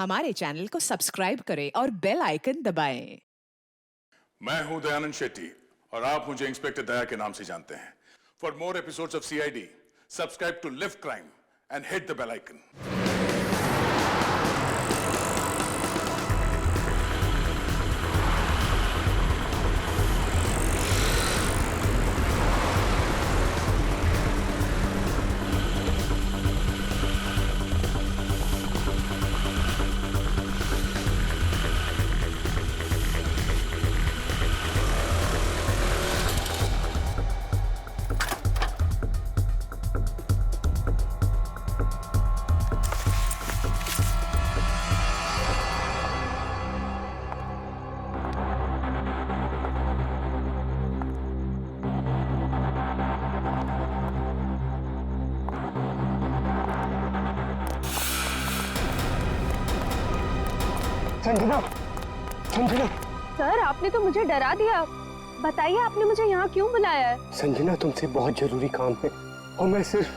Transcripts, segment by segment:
हमारे चैनल को सब्सक्राइब करें और बेल आइकन दबाएं। मैं हूं दयानंद शेट्टी और आप मुझे इंस्पेक्टर दया के नाम से जानते हैं। For more episodes of CID, subscribe to lift crime and hit the bell icon. Sanjana, Sanjana. Sir, आपने तो मुझे डरा दिया। बताइए, आपने मुझे यहाँ क्यों बुलाया है? संजना, तुमसे बहुत जरूरी काम है और मैं सिर्फ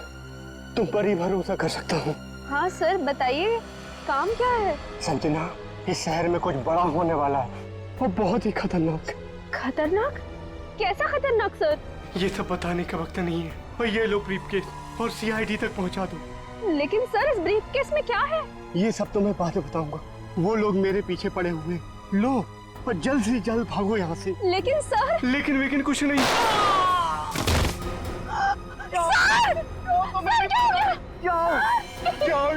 तुम पर ही भरोसा कर सकता हूँ। हाँ सर, बताइए, काम क्या है? संजना, इस शहर में कुछ बड़ा होने वाला है और बहुत ही खतरनाक। खतरनाक? कैसा खतरनाक सर? ये सब बताने का वक्त नहीं है और ये लो ब्रीफकेस और सीआईडी तक पहुँचा दो। लेकिन सर, इस ब्रीफकेस में क्या है? ये सब तो मैं बाद में बताऊंगा। वो लोग मेरे पीछे पड़े हुए। लो और जल्द से जल्द भागो यहाँ से। लेकिन सर। लेकिन कुछ नहीं। सर! जाओ, जाओ,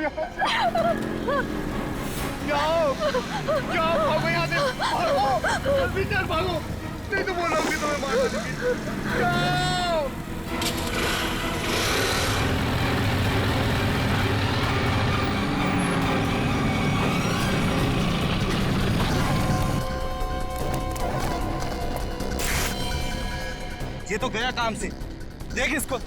जाओ, जाओ, भागो यहाँ से, भागो, जल्दी चल भागो, नहीं तो वो लोग भी तुम्हें मार देंगे। जाओ। ये तो गया काम से, देख इसको।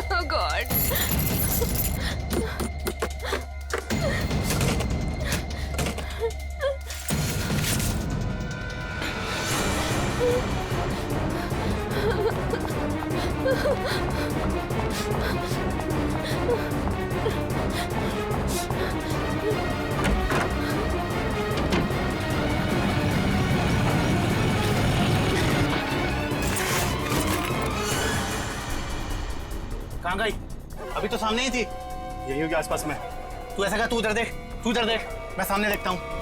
Oh God! कहाँ गई? अभी तो सामने ही थी। यही होगी आसपास में। तू ऐसा कर, तू उधर देख, तू उधर देख, मैं सामने देखता हूँ।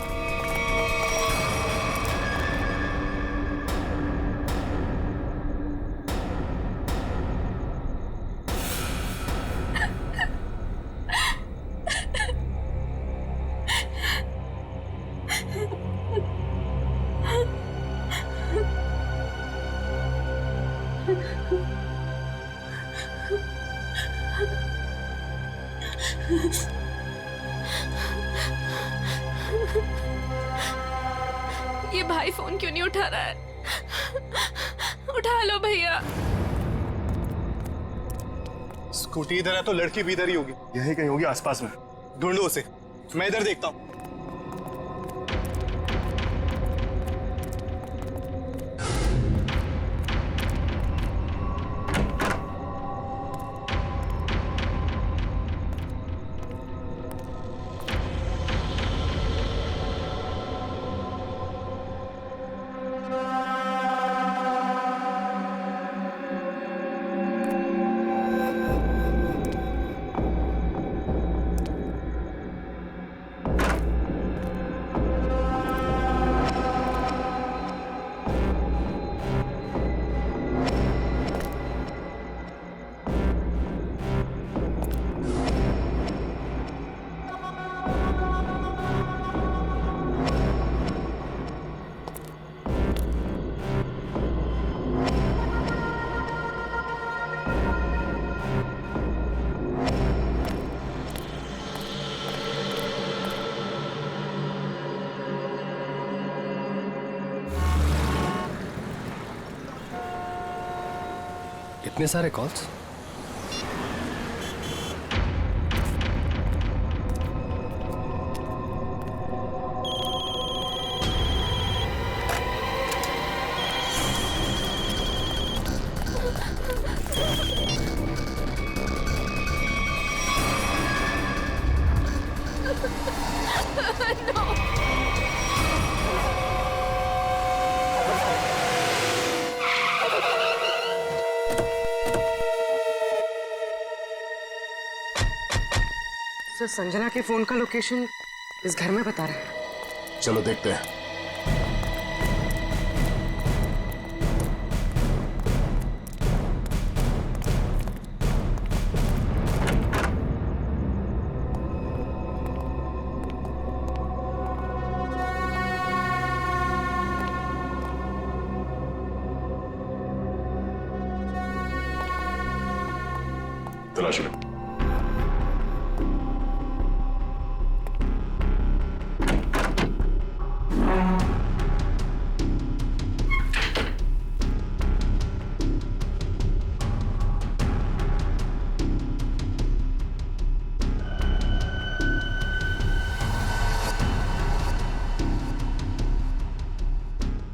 ये भाई फोन क्यों नहीं उठा रहा है? उठा लो भैया। स्कूटी इधर है तो लड़की भी इधर ही होगी। यही कहीं होगी आसपास में। ढूंढो उसे, मैं इधर देखता हूँ। इतने सारे कॉल्स? सर, संजना के फोन का लोकेशन इस घर में बता रहा है। चलो देखते हैं। तलाश लो।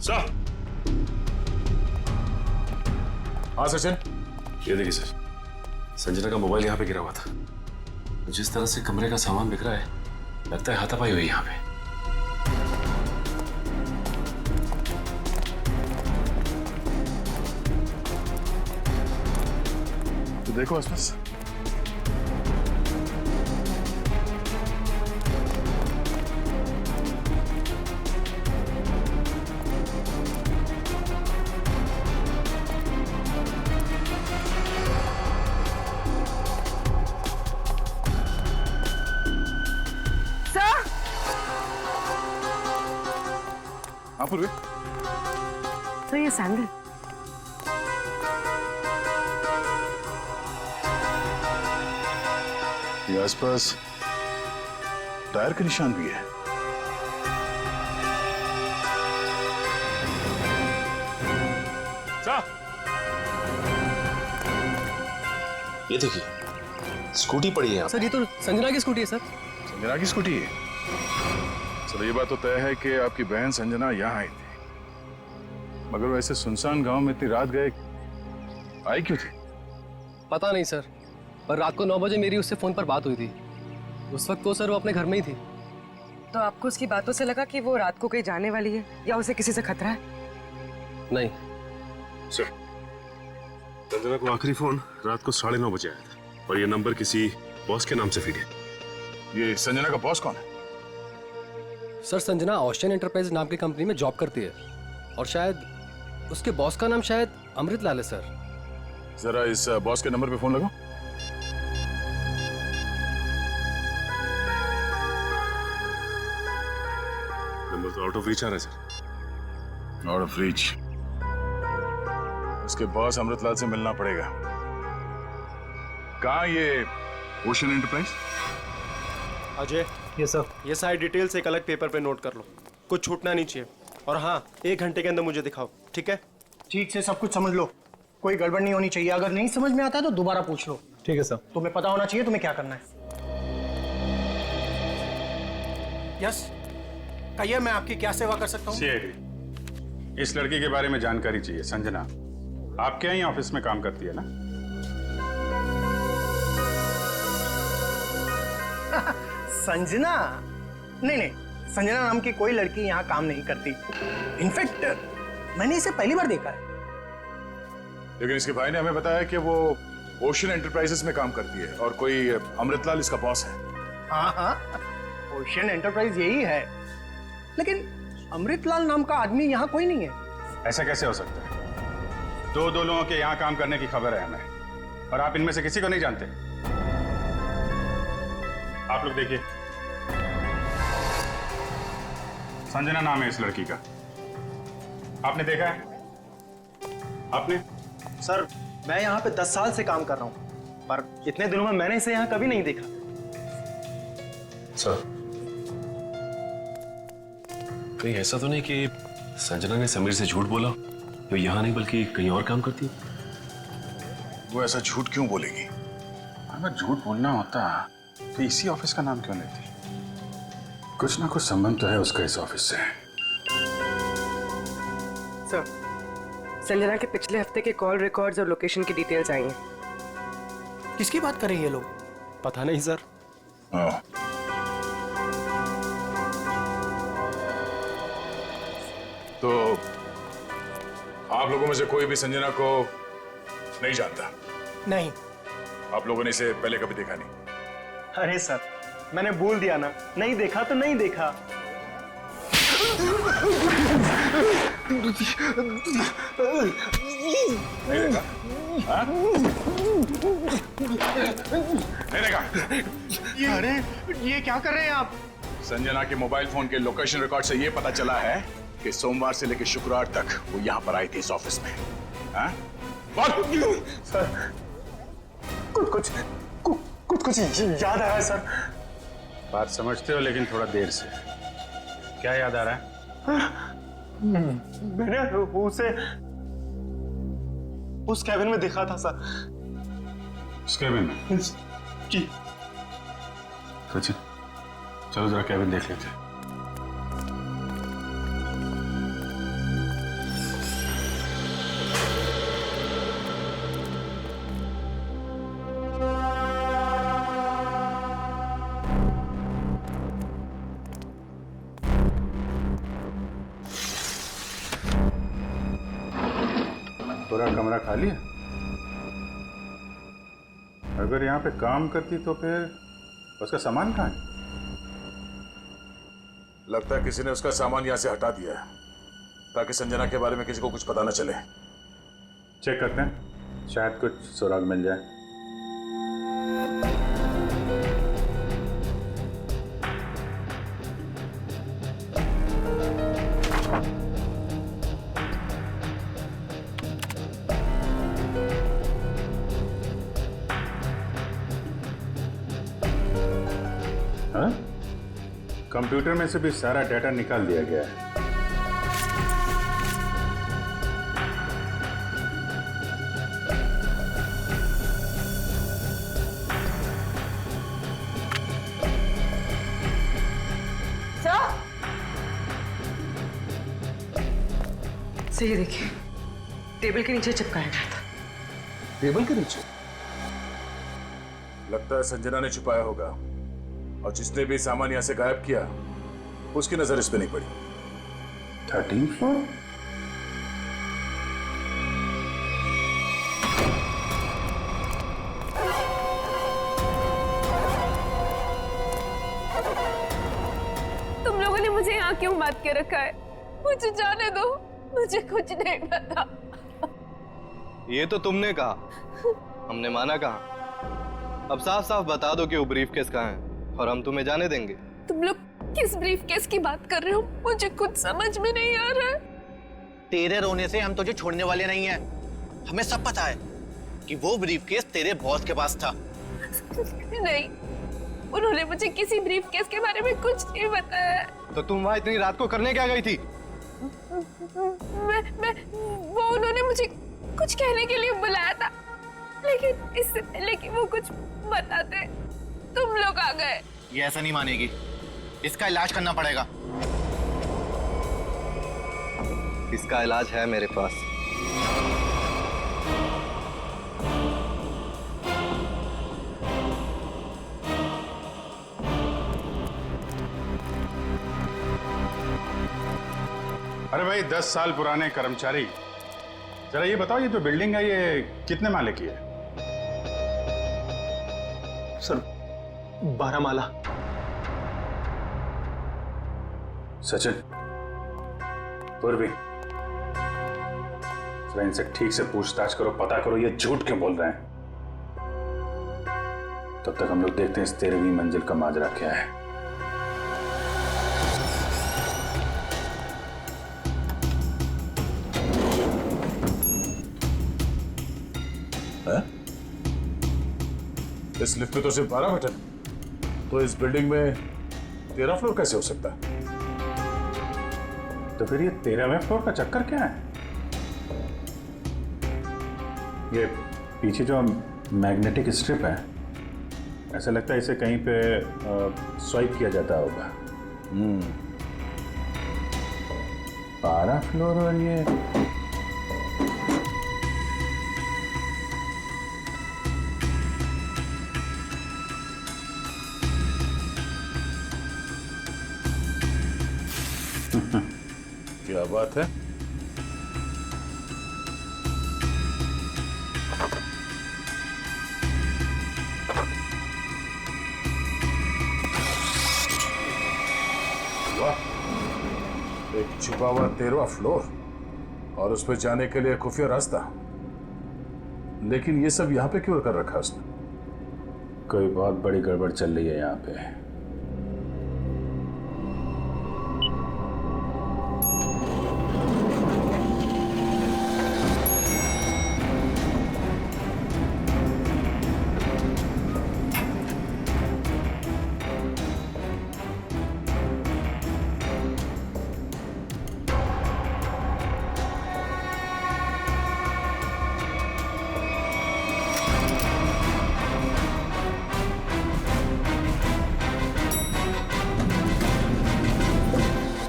सर। हाँ सचिन। ये देखिए सर, संजना का मोबाइल यहाँ पे गिरा हुआ था। जिस तरह से कमरे का सामान बिक रहा है, लगता है हाथापाई हुई यहाँ पे। तो देखो आसपास। हाँ पूर्वी। सर, ये सैंडल। ये आसपास टायर के निशान भी है। ये देखिए, स्कूटी पड़ी है यहाँ। सर, ये तो संजना की स्कूटी है सर। संजना की स्कूटी है। चलो ये बात तो तय है कि आपकी बहन संजना यहाँ आई थी, मगर वैसे सुनसान गांव में इतनी रात गए आई क्यों थी? पता नहीं सर, पर रात को 9 बजे मेरी उससे फोन पर बात हुई थी। उस वक्त तो सर वो अपने घर में ही थी। तो आपको उसकी बातों से लगा कि वो रात को कहीं जाने वाली है या उसे किसी से खतरा है? नहीं सर, संजना को आखिरी फोन रात को 9:30 बजे आया था और ये नंबर किसी बॉस के नाम से फीड है। ये संजना का बॉस कौन है? सर, संजना ऑस्टिन एंटरप्राइज नाम की कंपनी में जॉब करती है और शायद उसके बॉस का नाम शायद अमृत लाल है सर। जरा इस बॉस के नंबर पे फोन लगाओ। नंबर तो आउट ऑफ रीच आ रहा है सर। Out of reach. उसके बॉस अमृतलाल से मिलना पड़ेगा। कहाँ ये ओशन एंटरप्राइज? अजय, ये सर, ये सारी डिटेल्स एक अलग पेपर पे नोट कर लो, कुछ छूटना नहीं चाहिए। और हाँ, 1 घंटे के अंदर मुझे दिखाओ, ठीक है? ठीक से सब कुछ समझ लो, कोई गड़बड़ नहीं होनी चाहिए। अगर नहीं समझ में आता है तो दोबारा पूछ लो। ठीक है सर। तुम्हें पता होना चाहिए तुम्हें क्या करना है। यस, कहिए, मैं आपकी क्या सेवा कर सकता हूँ? सीआईडी, इस लड़की के बारे में जानकारी चाहिए। संजना आपके यहाँ ऑफिस में काम करती है ना? संजना? नहीं, संजना नाम की कोई लड़की यहाँ काम नहीं करती। इनफैक्ट मैंने इसे पहली बार देखा है। लेकिन इसके भाई ने हमें बताया कि वो ओशन एंटरप्राइजेस में काम करती है और कोई अमृतलाल इसका बॉस है। हाँ, ओशन एंटरप्राइज यही है, लेकिन अमृतलाल नाम का आदमी यहाँ कोई नहीं है। ऐसा कैसे हो सकता है? दो लोगों के यहाँ काम करने की खबर है हमें, और आप इनमें से किसी को नहीं जानते। आप लोग देखिए, संजना नाम है इस लड़की का। आपने देखा है? आपने? सर, मैं यहाँ पे 10 साल से काम कर रहा हूँ, पर इतने दिनों में मैंने इसे यहाँ कभी नहीं देखा। सर, कहीं ऐसा तो नहीं कि संजना ने समीर से झूठ बोला, तो यहाँ नहीं बल्कि कहीं और काम करती है? वो ऐसा झूठ क्यों बोलेगी? अगर झूठ बोलना होता तो इसी ऑफिस का नाम क्यों लेती? कुछ ना कुछ संबंध तो है उसका इस ऑफिस से। सर, संजना के पिछले हफ्ते के कॉल रिकॉर्ड्स और लोकेशन की डिटेल्स आई हैं। किसकी बात कर रहे हैं ये लोग? पता नहीं सर। तो आप लोगों में से कोई भी संजना को नहीं जानता? नहीं। आप लोगों ने इसे पहले कभी देखा नहीं? अरे सर, मैंने बोल दिया ना, नहीं देखा तो नहीं देखा। नहीं देखा? हाँ? नहीं देखा? अरे ये क्या कर रहे हैं आप? संजना के मोबाइल फोन के लोकेशन रिकॉर्ड से यह पता चला है कि सोमवार से लेकर शुक्रवार तक वो यहाँ पर आई थी इस ऑफिस में। हाँ? सर, कुछ याद आ रहा है सर। बात समझते हो लेकिन थोड़ा देर से। क्या याद आ रहा है? मैंने उसे उस कैबिन में देखा था सर। उस कैबिन में? जी। सचिन, चलो जरा कैबिन देख लेते हैं। पूरा कमरा खाली है? अगर यहाँ पे काम करती तो फिर उसका सामान कहाँ है? लगता है किसी ने उसका सामान यहाँ से हटा दिया है ताकि संजना के बारे में किसी को कुछ पता न चले। चेक करते हैं, शायद कुछ सुराग मिल जाए। हाँ? कंप्यूटर में से भी सारा डाटा निकाल दिया गया है। सही देखिए, टेबल के नीचे चिपकाया गया था। टेबल के नीचे? लगता है संजना ने छुपाया होगा और जिसने भी सामान यहां से गायब किया उसकी नजर इस पे नहीं पड़ी। 13th floor? तुम लोगों ने मुझे यहाँ क्यों बात के रखा है? मुझे जाने दो, मुझे कुछ नहीं पता। ये तो तुमने कहा, हमने माना कहा। अब साफ साफ बता दो कि वो ब्रीफ केस कहाँ है और हम तुम्हें जाने देंगे। तुम लोग किस ब्रीफ केस की बात कर रहे हो? मुझे कुछ समझ में नहीं आ रहा है। तेरे रोने से हम तुझे छोड़ने वाले नहीं हैं। हमें सब पता है कि वो ब्रीफ केस तेरे बॉस के पास था। नहीं, उन्होंने मुझे किसी ब्रीफ केस के बारे में कुछ नहीं बताया। तो तुम वहां इतनी रात को करने क्या गई थी? वो उन्होंने मुझे कुछ कहने के लिए बुलाया था, लेकिन इससे पहले कि वो कुछ बताते तुम लोग आ गए। ये ऐसा नहीं मानेगी, इसका इलाज करना पड़ेगा। इसका इलाज है मेरे पास। अरे भाई 10 साल पुराने कर्मचारी, जरा ये बताओ, ये जो बिल्डिंग है ये कितने माले की है? सर 12 माला। सचिन, पूर्वी, जरा इनसे ठीक से पूछताछ करो, पता करो ये झूठ क्यों बोल रहे हैं। तब तक हम लोग देखते हैं इस 13वीं मंजिल का माजरा क्या है। इस लिफ्ट में तो सिर्फ 12 बटन, तो इस बिल्डिंग में 13 फ्लोर कैसे हो सकता है? तो फिर ये 13वें फ्लोर का चक्कर क्या है? ये पीछे जो मैग्नेटिक स्ट्रिप है, ऐसा लगता है इसे कहीं पे स्वाइप किया जाता होगा। 12 फ्लोर और ये क्या बात है? वाह, एक छुपा हुआ 13वां फ्लोर और उस पर जाने के लिए खुफिया रास्ता। लेकिन ये सब यहाँ पे क्यों कर रखा उसने? कोई बहुत बड़ी गड़बड़ चल रही है यहाँ पे।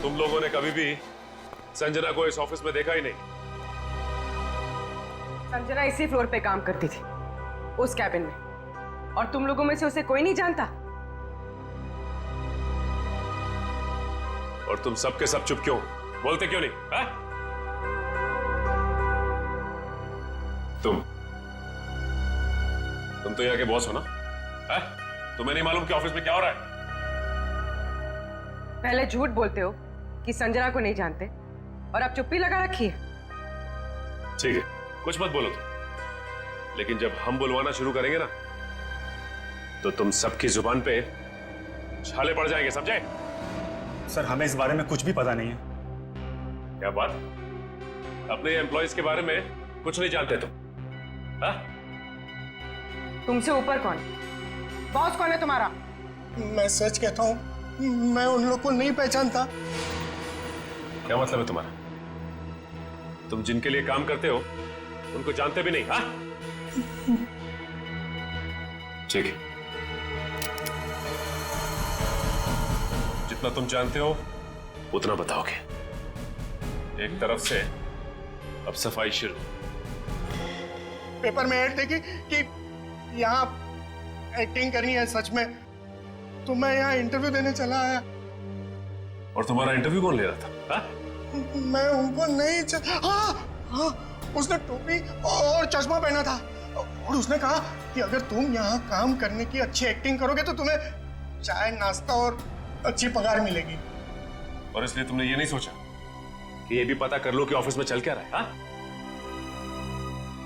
तुम लोगों ने कभी भी संजना को इस ऑफिस में देखा ही नहीं। संजना इसी फ्लोर पे काम करती थी, उस कैबिन में, और तुम लोगों में से उसे कोई नहीं जानता। और तुम सब के सब चुप क्यों? बोलते क्यों नहीं? हा? तुम तो यहाँ के बॉस हो ना? हा? तुम्हें नहीं मालूम कि ऑफिस में क्या हो रहा है? पहले झूठ बोलते हो कि संजना को नहीं जानते, और अब चुप्पी लगा रखी है। ठीक है, कुछ मत बोलो तुम, लेकिन जब हम बुलवाना शुरू करेंगे ना, तो तुम सबकी जुबान पे छाले पड़ जाएंगे, समझे? सर, हमें इस बारे में कुछ भी पता नहीं है। क्या बात? अपने एम्प्लॉइज के बारे में कुछ नहीं जानते तुम? हाँ? तुमसे ऊपर कौन? बॉस कौन है तुम्हारा? मैं सच कहता हूँ, मैं उन लोग को नहीं पहचानता। क्या मतलब है तुम्हारा? तुम जिनके लिए काम करते हो उनको जानते भी नहीं? हाँ? ठीक है, जितना तुम जानते हो उतना बताओगे। एक तरफ से अब सफाई शुरू। पेपर में ऐड देखी कि यहाँ एक्टिंग करनी है सच में, तो मैं यहाँ इंटरव्यू देने चला आया। और तुम्हारा इंटरव्यू कौन ले रहा था? हाँ? मैं उनको नहीं हाँ, उसने टोपी और चश्मा पहना था, और उसने कहा कि अगर तुम यहाँ काम करने की अच्छी एक्टिंग करोगे तो तुम्हें चाय, नाश्ता और अच्छी पगार मिलेगी। और इसलिए तुमने ये नहीं सोचा कि ये भी पता कर लो कि ऑफिस में चल क्या रहा है? हाँ?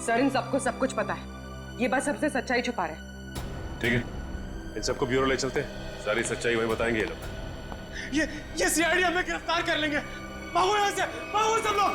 सर, इन सबको सब कुछ पता है, ये बस सबसे सच्चाई छुपा रहे। ठीक है, इन सबको ब्यूरो ले चलते हैं, सारी सच्चाई वहीं बताएंगे ये लोग। ये सीआईडी हमें गिरफ्तार कर लेंगे। भागो यहाँ से, भागो सब लोग।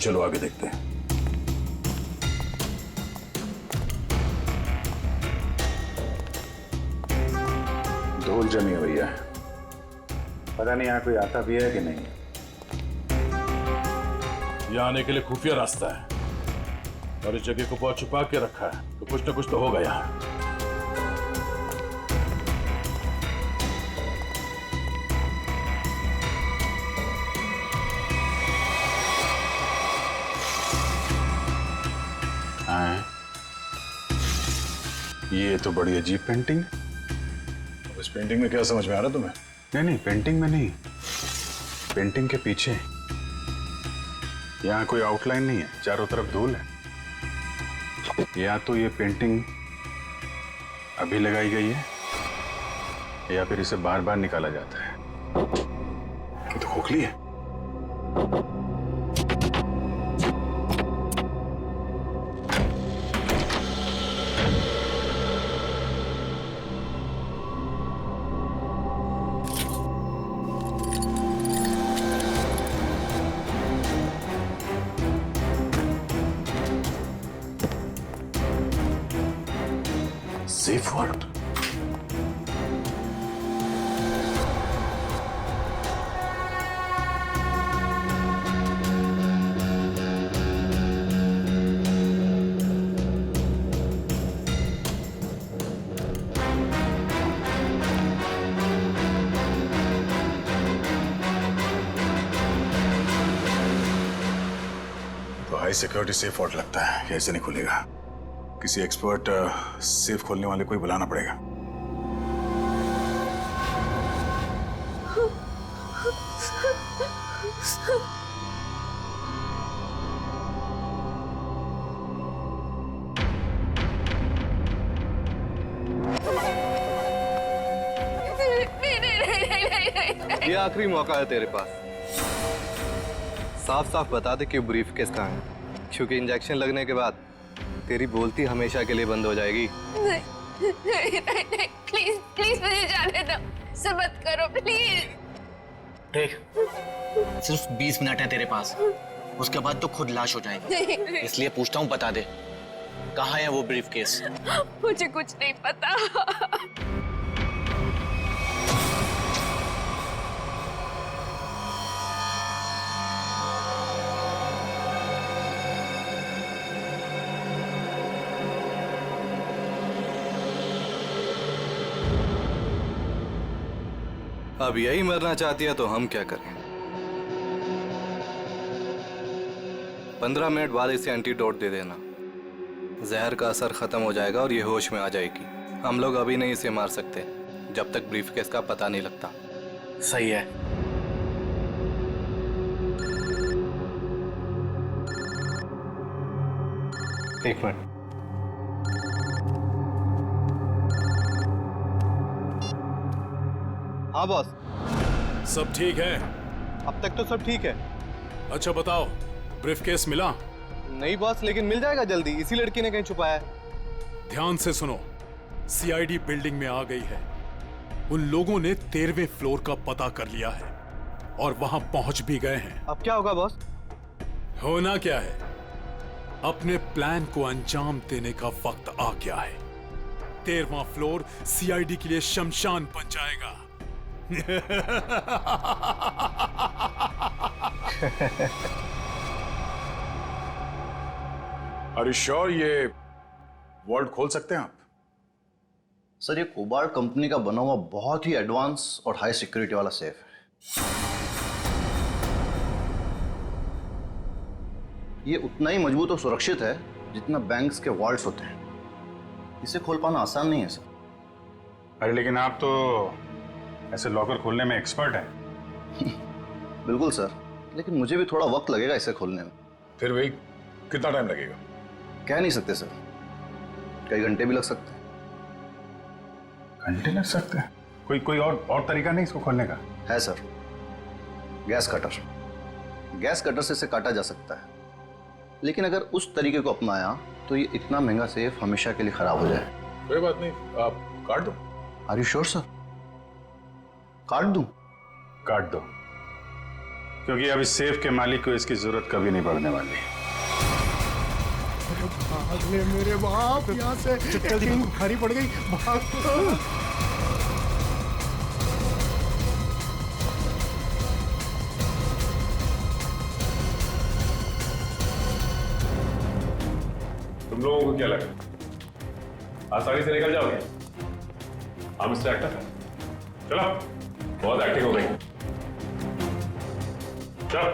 चलो आगे देखते हैं। धूल जमी हुई है, पता नहीं यहाँ कोई आता भी है कि नहीं। यहाँ आने के लिए खुफिया रास्ता है और इस जगह को बहुत छुपा के रखा है, तो कुछ ना कुछ तो होगा यहाँ। ये तो बड़ी अजीब पेंटिंग। इस पेंटिंग में क्या समझ में आ रहा तुम्हें? नहीं, पेंटिंग में नहीं, पेंटिंग के पीछे। यहाँ कोई आउटलाइन नहीं है, चारों तरफ धूल है। या तो ये पेंटिंग अभी लगाई गई है या फिर इसे बार बार निकाला जाता है। ये तो खोखली है। Safe word. High security safe word लगता है, ये ऐसे नहीं खुलेगा। किसी एक्सपर्ट सेफ खोलने वाले को ही बुलाना पड़ेगा। ये आखिरी मौका है तेरे पास। साफ साफ बता दे कि ब्रीफ केस कहाँ है, क्योंकि इंजेक्शन लगने के बाद तेरी बोलती हमेशा के लिए बंद हो जाएगी। नहीं, प्लीज प्लीज मुझे जाने दो, ऐसा मत करो प्लीज। देख, सिर्फ 20 मिनट है तेरे पास, उसके बाद तो खुद लाश हो जाएगी। इसलिए पूछता हूँ, बता दे कहाँ है वो ब्रीफ केस? मुझे कुछ नहीं पता। अब यही मरना चाहती है तो हम क्या करें? 15 मिनट बाद इसे एंटीडोट दे देना, जहर का असर खत्म हो जाएगा और ये होश में आ जाएगी। हम लोग अभी नहीं इसे मार सकते जब तक ब्रीफकेस का पता नहीं लगता। सही है। एक मिनट। हाँ बॉस। सब ठीक है? अब तक तो सब ठीक है। अच्छा बताओ, ब्रीफकेस मिला? नहीं बॉस, लेकिन मिल जाएगा जल्दी। इसी लड़की ने कहीं छुपाया है। ध्यान से सुनो, सीआईडी बिल्डिंग में आ गई है। उन लोगों ने 13वें फ्लोर का पता कर लिया है और वहां पहुंच भी गए हैं। अब क्या होगा बॉस? होना क्या है, अपने प्लान को अंजाम देने का वक्त आ गया है। 13वां फ्लोर सीआईडी के लिए शमशान बन जाएगा। Are you sure ये वर्ल्ड खोल सकते हैं आप? सर, ये कोबार्ड कंपनी का बना हुआ बहुत ही एडवांस और हाई सिक्योरिटी वाला सेफ है। ये उतना ही मजबूत और सुरक्षित है जितना बैंक्स के वॉल्ट्स होते हैं। इसे खोल पाना आसान नहीं है सर। अरे लेकिन आप तो ऐसे लॉकर खोलने में एक्सपर्ट हैं। बिल्कुल सर, लेकिन मुझे भी थोड़ा वक्त लगेगा इसे खोलने में। फिर वही कितना टाइम लगेगा? कह नहीं सकते सर, कई घंटे भी लग सकते हैं। घंटे लग सकते हैं? कोई और तरीका नहीं इसको खोलने का? है sir, gas cutter. Gas cutter से इसे काटा जा सकता है, लेकिन अगर उस तरीके को अपनाया तो ये इतना महंगा सेफ हमेशा के लिए खराब हो जाए। कोई बात नहीं, आप काट दो। Are you sure sir? काट दूं? काट दो, क्योंकि अब इस सेफ के मालिक को इसकी जरूरत कभी नहीं पड़ने वाली। भाग ले मेरे बाप, यहाँ से एक्टिंग भारी पड़ गई। भाग। तुम लोगों को क्या लगा आसानी से निकल जाओगे? हम मिस्टर एक्टर, चलो, बहुत एक्टिंग हो गई। चलो।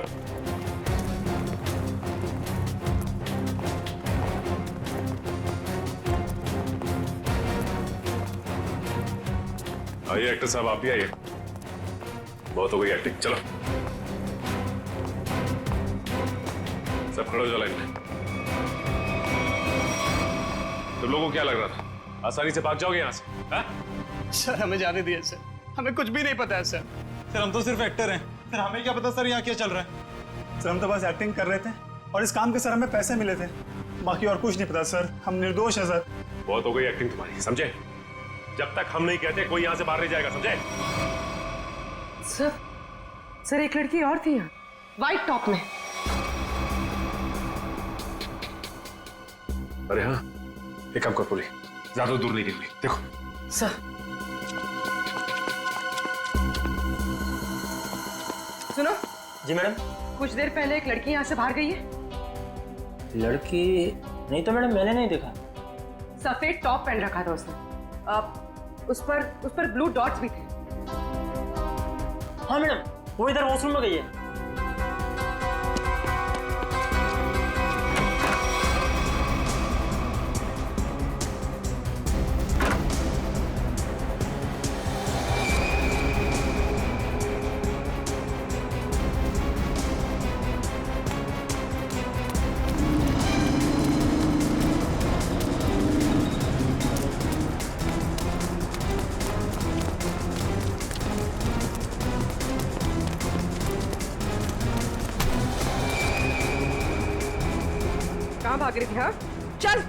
आइए एक्टर साहब, आप भी आइए। बहुत हो गई एक्टिंग, चलो सब खड़े हो जाओ लाइन में। तुम लोगों को क्या लग रहा था आसानी से भाग जाओगे यहाँ से? हा? सर हमें जाने दिए सर, हमें कुछ भी नहीं पता है सर। सर हम तो सिर्फ एक्टर हैं, सर हमें क्या पता सर यहाँ क्या चल रहा है। सर हम तो बस एक्टिंग कर रहे थे और इस काम के सर हमें पैसे मिले थे, बाकी और कुछ नहीं पता सर। हम निर्दोष हैं सर। बहुत हो गई एक्टिंग तुम्हारी, समझे? जब तक हम नहीं कहते कोई यहाँ से बाहर नहीं जाएगा, समझे? सर एक लड़की और थी यहाँ, व्हाइट टॉप में। अरे हाँ, एक काम कर पूरी, ज्यादा दूर नहीं गिरनी, देखो। सर सुनो। जी मैडम। कुछ देर पहले एक लड़की यहाँ से बाहर गई है। लड़की नहीं तो मैडम, मैंने नहीं देखा। सफेद टॉप पहन रखा था उसने। उस पर ब्लू डॉट्स भी थे। हाँ मैडम, वो इधर वॉशरूम में गई है। कहाँ भाग रही थी? हाँ चल।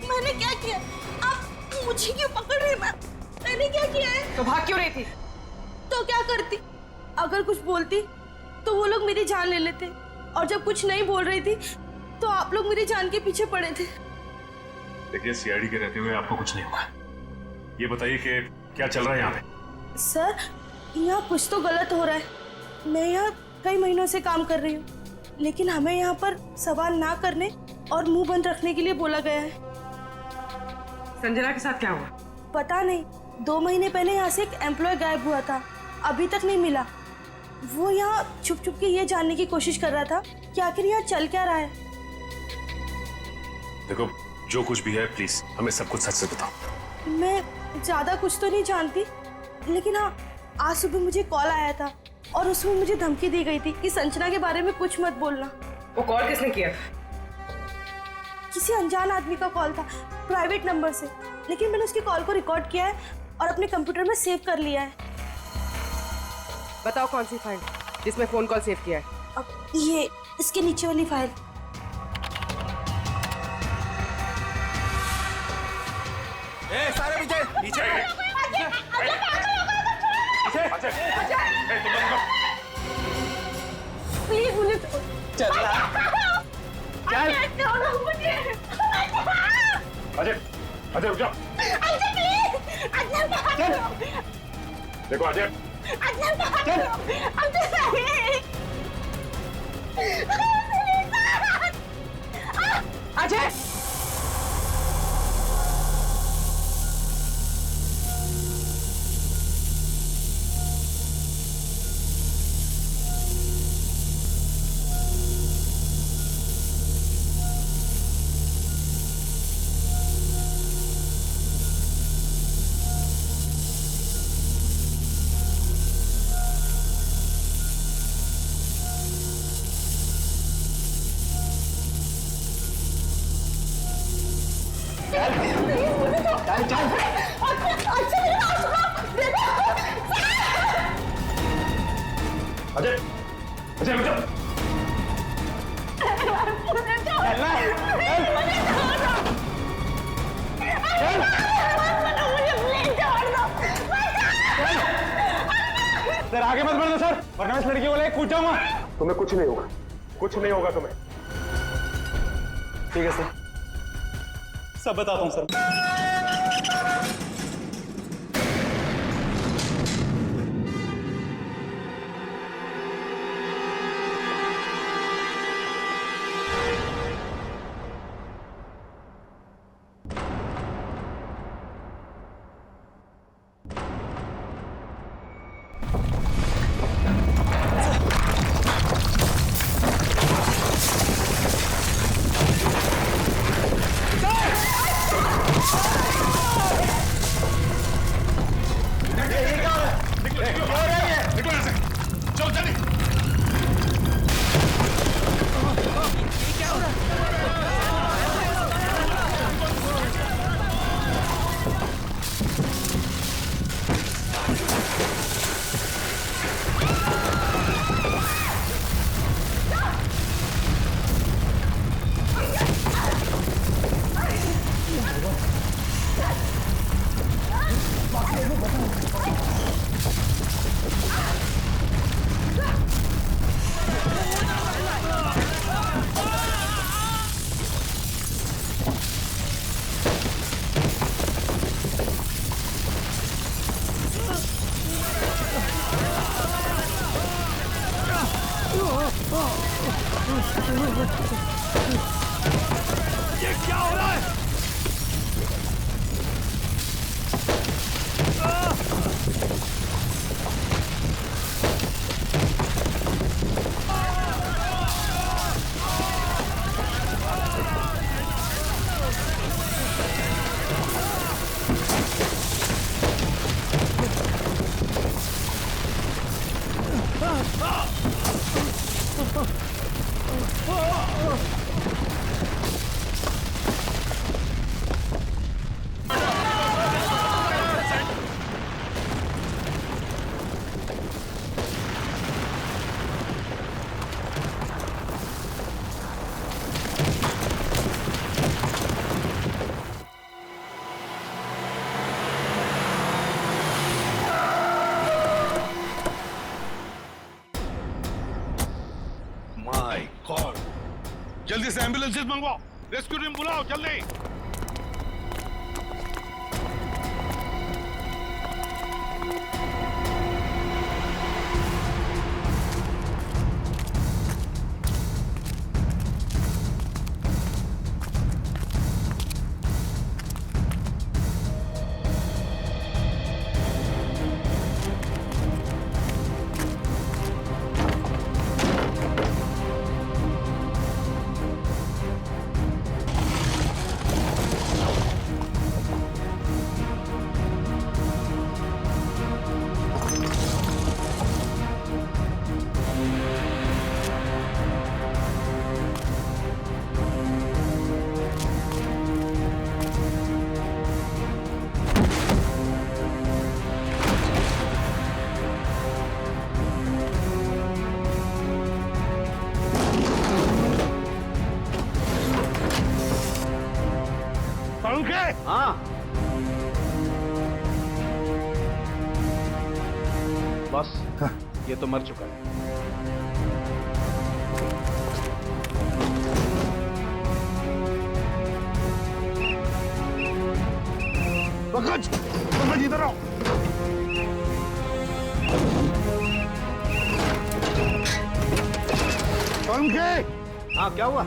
मैंने क्या किया? आप मुझे क्यों पकड़ रहे हैं? मैंने क्या किया है? तो भाग क्यों रही थी? तो क्या करती? अगर कुछ बोलती तो वो लोग मेरी जान ले लेते, और जब कुछ नहीं बोल रही थी तो आप लोग मेरी जान के पीछे पड़े थे। देखिए, सीआईडी के रहते हुए आपको कुछ नहीं होगा। ये बताइए कि क्या चल रहा है यहाँ पे? सर, यहाँ कुछ तो गलत हो रहा है। मैं यहाँ कई महीनों से काम कर रही हूँ, लेकिन हमें यहाँ पर सवाल ना करने और मुंह बंद रखने के लिए बोला गया है। संजना के साथ क्या हुआ? पता नहीं, 2 महीने पहले यहाँ से एक एम्प्लॉय गायब हुआ था, अभी तक नहीं मिला। वो यहाँ छुप छुप के ये जानने की कोशिश कर रहा था कि आखिर यहाँ चल क्या रहा है। देखो, जो कुछ भी है प्लीज हमें सब कुछ सच से बताओ। मैं ज्यादा कुछ तो नहीं जानती, लेकिन हाँ, आज सुबह मुझे कॉल आया था और उसमें मुझे धमकी दी गई थी कि संजना के बारे में कुछ मत बोलना। वो कॉल किसने किया? किसी अनजान आदमी का कॉल था, प्राइवेट नंबर से, लेकिन मैंने उसकी कॉल को रिकॉर्ड किया है और अपने कंप्यूटर में सेव कर लिया है। बताओ कौन सी फाइल जिसमें फोन कॉल सेव किया है? अब ये इसके नीचे वाली फाइल। सारे पीछे पीछे प्लीज मुझे चल अजय, अजय रुक जाओ। देखो अजय, अजय अजय, अजय रुक जाओ। सर आगे मत बढ़ो सर, वरना इस लड़की को लेकर कूद जाऊंगा। तुम्हें कुछ नहीं होगा, कुछ नहीं होगा तुम्हें। ठीक है सर, सब बताता हूँ सर। ये क्या हो रहा है? जल्दी से एम्बुलेंसेस मंगवाओ, रेस्क्यू टीम बुलाओ जल्दी। हाँ बस ये तो मर चुका है। पंकज इधर आओ। हाँ क्या हुआ?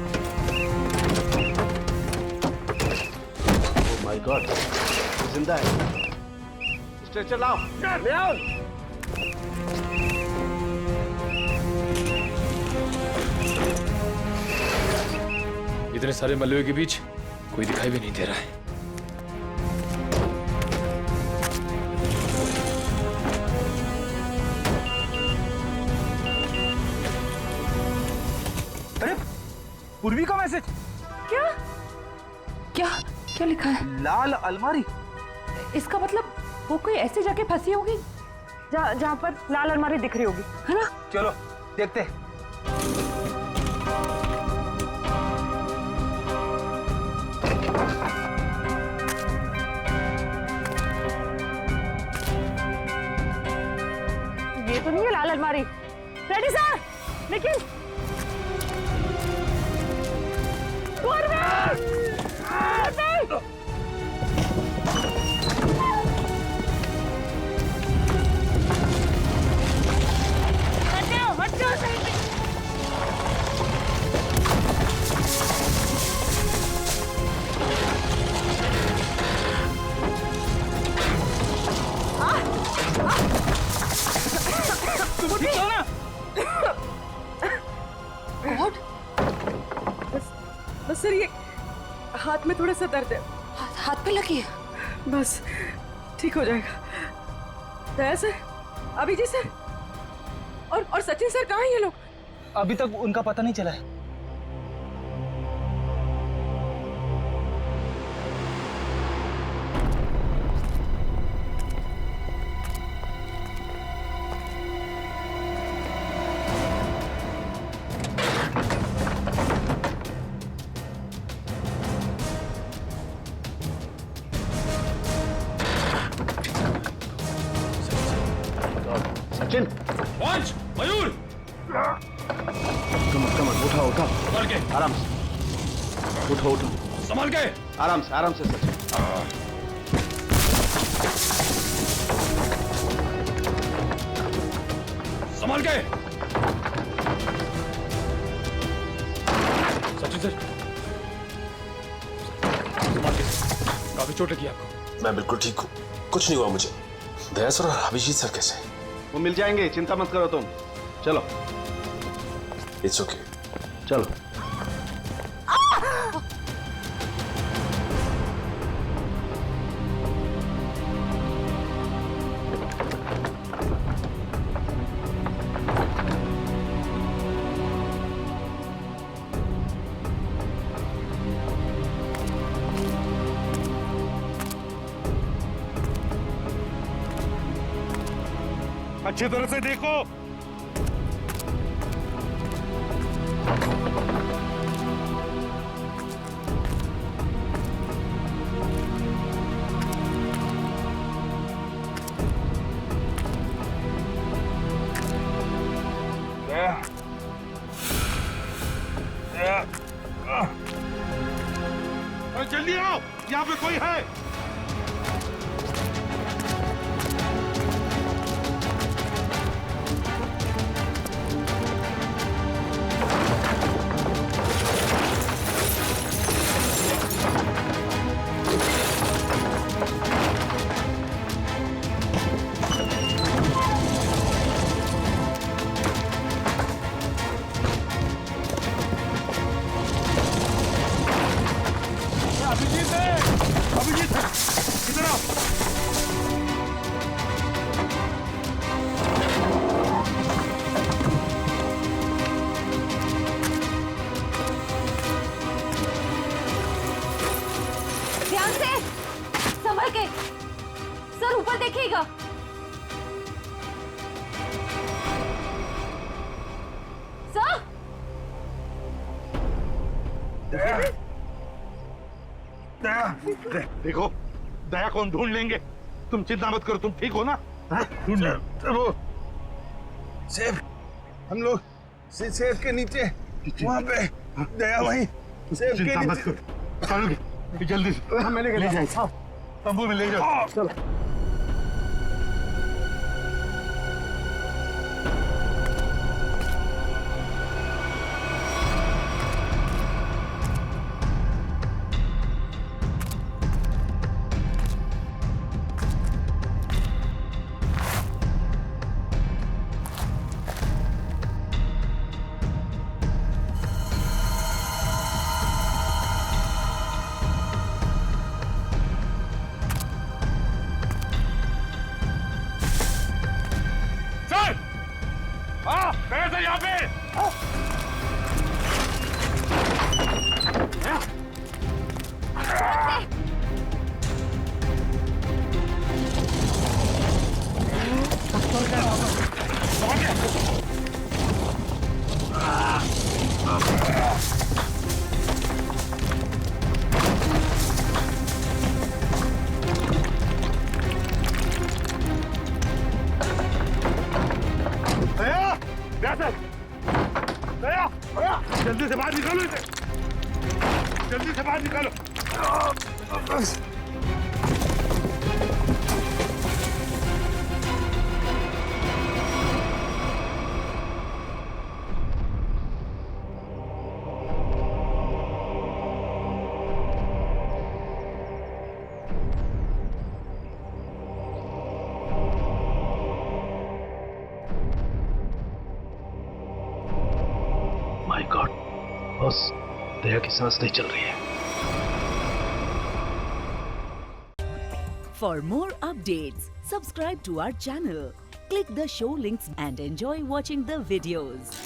माय गॉड, जिंदा है। स्ट्रेचर लाओ, ले आओ। इतने सारे मलबे के बीच कोई दिखाई भी नहीं दे रहा है। अरे पूर्वी का मैसेज। क्या क्या क्या लिखा है? लाल अलमारी। इसका मतलब वो कोई ऐसी जगह फंसी होगी जहाँ पर लाल अलमारी दिख रही होगी, है ना? चलो देखते। ये तो नहीं है लाल अलमारी। रेडी सर, लेकिन बस सर, ये हाथ में थोड़ा सा दर्द है। हाथ पे लगी है? बस ठीक हो जाएगा। दया सर, अभिजीत सर और सचिन सर कहाँ हैं ये लोग? अभी तक उनका पता नहीं चला है। सचिन, पंच, मयूर, कमर उठाओ उठाओ, संभाल के, आराम से उठो उठो, संभाल के, आराम से सचिन। संभाल के। सचिन सर, काफी चोट लगी आपको। मैं बिल्कुल ठीक हूँ, कुछ नहीं हुआ मुझे। दया सर और अभिजीत सर कैसे? वो मिल जाएंगे, चिंता मत करो तुम। चलो। It's okay. चलो। अच्छी तरह से देखो। जल्दी आओ, यहाँ पे कोई है। अभिजीत इधर आओ। ध्यान से, संभल के। सर ऊपर देखिएगा। सर देखो, दया कौन ढूंढ लेंगे। तुम चिंता मत करो, तुम ठीक हो ना? ढूंढ वो सेब, हम लोग सेब के नीचे वहाँ पे दया वहीं सेब के चिंता मत नीचे। करो, चलो जल्दी से मैं लेके ले जाऊँ। जाओ, तंबू में ले जाओ। चलो। सर यहाँ पे। जल्दी से बाहर निकालो इसे, जल्दी से बाहर निकालो। माय गॉड बॉस, दया की सांस नहीं चल रही है। For more updates, subscribe to our channel, click the show links and enjoy watching the videos.